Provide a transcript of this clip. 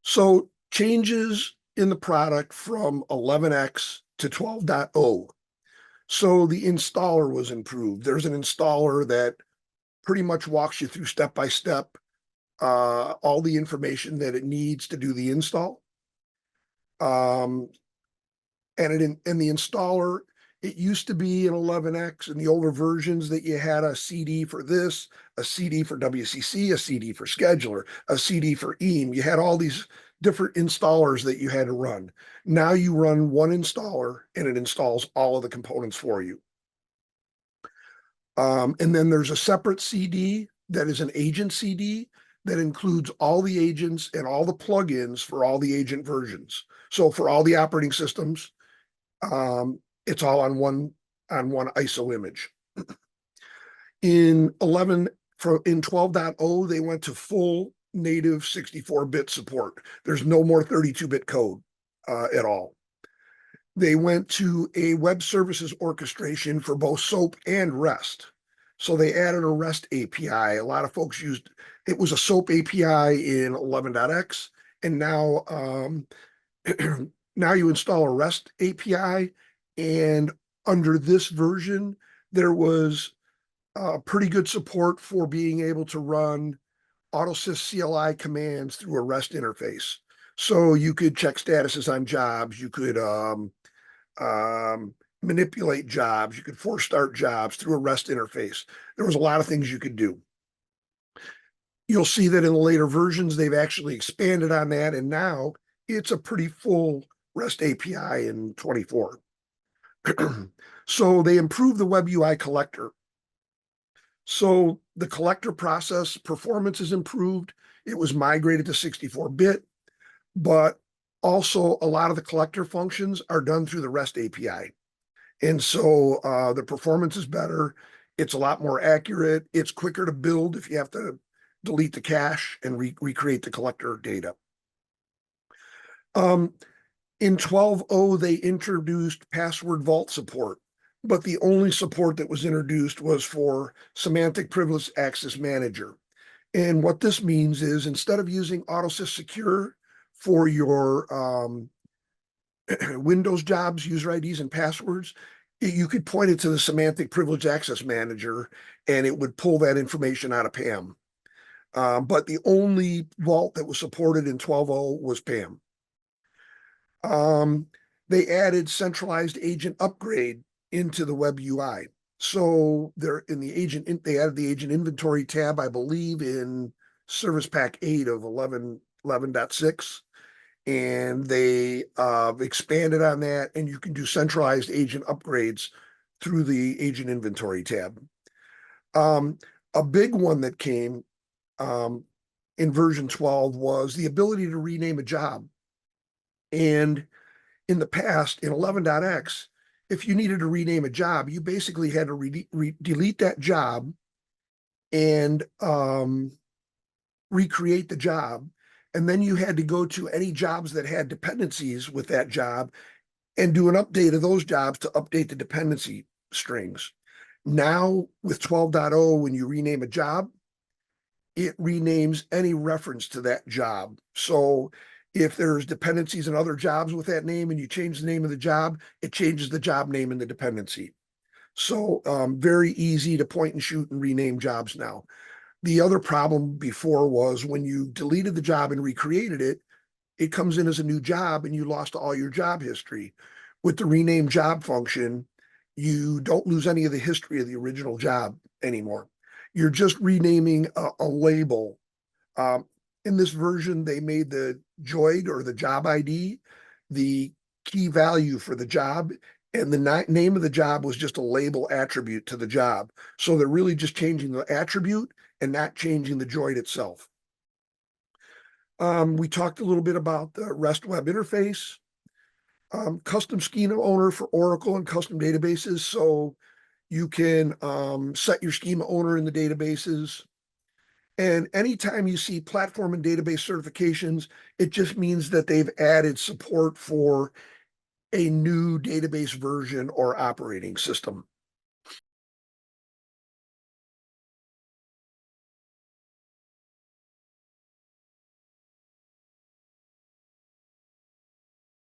So changes in the product from 11x to 12.0. So the installer was improved. There's an installer that pretty much walks you through step by step all the information that it needs to do the install. Um, and the installer, it used to be in 11x in the older versions that you had a CD for this, a CD for WCC, a CD for scheduler, a CD for EAM. You had all these different installers that you had to run. Now you run one installer and it installs all of the components for you. And then there's a separate CD that is an agent CD that includes all the agents and all the plugins for all the agent versions. So for all the operating systems, it's all on one ISO image. In 12.0, they went to full native 64-bit support. There's no more 32-bit code at all. They went to a web services orchestration for both SOAP and REST. So they added a REST API. A lot of folks used it was a SOAP API in 11.x, and now now you install a REST API, and under this version, there was pretty good support for being able to run AutoSys CLI commands through a REST interface. So you could check statuses on jobs, you could manipulate jobs, you could force start jobs through a REST interface. There was a lot of things you could do. You'll see that in the later versions, they've actually expanded on that, and now it's a pretty full REST API in 24. So they improved the web UI collector. So the collector process performance is improved. It was migrated to 64-bit, but also a lot of the collector functions are done through the REST API. And so the performance is better. It's a lot more accurate. It's quicker to build if you have to delete the cache and recreate the collector data. In 12.0, they introduced password vault support, but the only support that was introduced was for semantic privileged access manager. And what this means is instead of using AutoSys Secure for your Windows jobs, user IDs, and passwords, you could point it to the semantic privileged access manager and it would pull that information out of PAM. But the only vault that was supported in 12.0 was PAM. They added centralized agent upgrade into the web UI. So they're in the agent, they added the agent inventory tab, I believe, in Service Pack 8 of 11.6. And they expanded on that, and you can do centralized agent upgrades through the agent inventory tab. A big one that came in version 12 was the ability to rename a job. And in the past, in 11.x, if you needed to rename a job, you basically had to delete that job and recreate the job. And then you had to go to any jobs that had dependencies with that job and do an update of those jobs to update the dependency strings. Now with 12.0, when you rename a job, it renames any reference to that job. So if there's dependencies in other jobs with that name and you change the name of the job, it changes the job name in the dependency. So very easy to point and shoot and rename jobs now. The other problem before was when you deleted the job and recreated it, it comes in as a new job and you lost all your job history. With the rename job function, you don't lose any of the history of the original job anymore. You're just renaming a label. In this version, they made the JOID or the job ID the key value for the job, and the name of the job was just a label attribute to the job. So they're really just changing the attribute and not changing the JOID itself. We talked a little bit about the REST web interface, custom schema owner for Oracle and custom databases. So you can set your schema owner in the databases. And anytime you see platform and database certifications, it just means that they've added support for a new database version or operating system.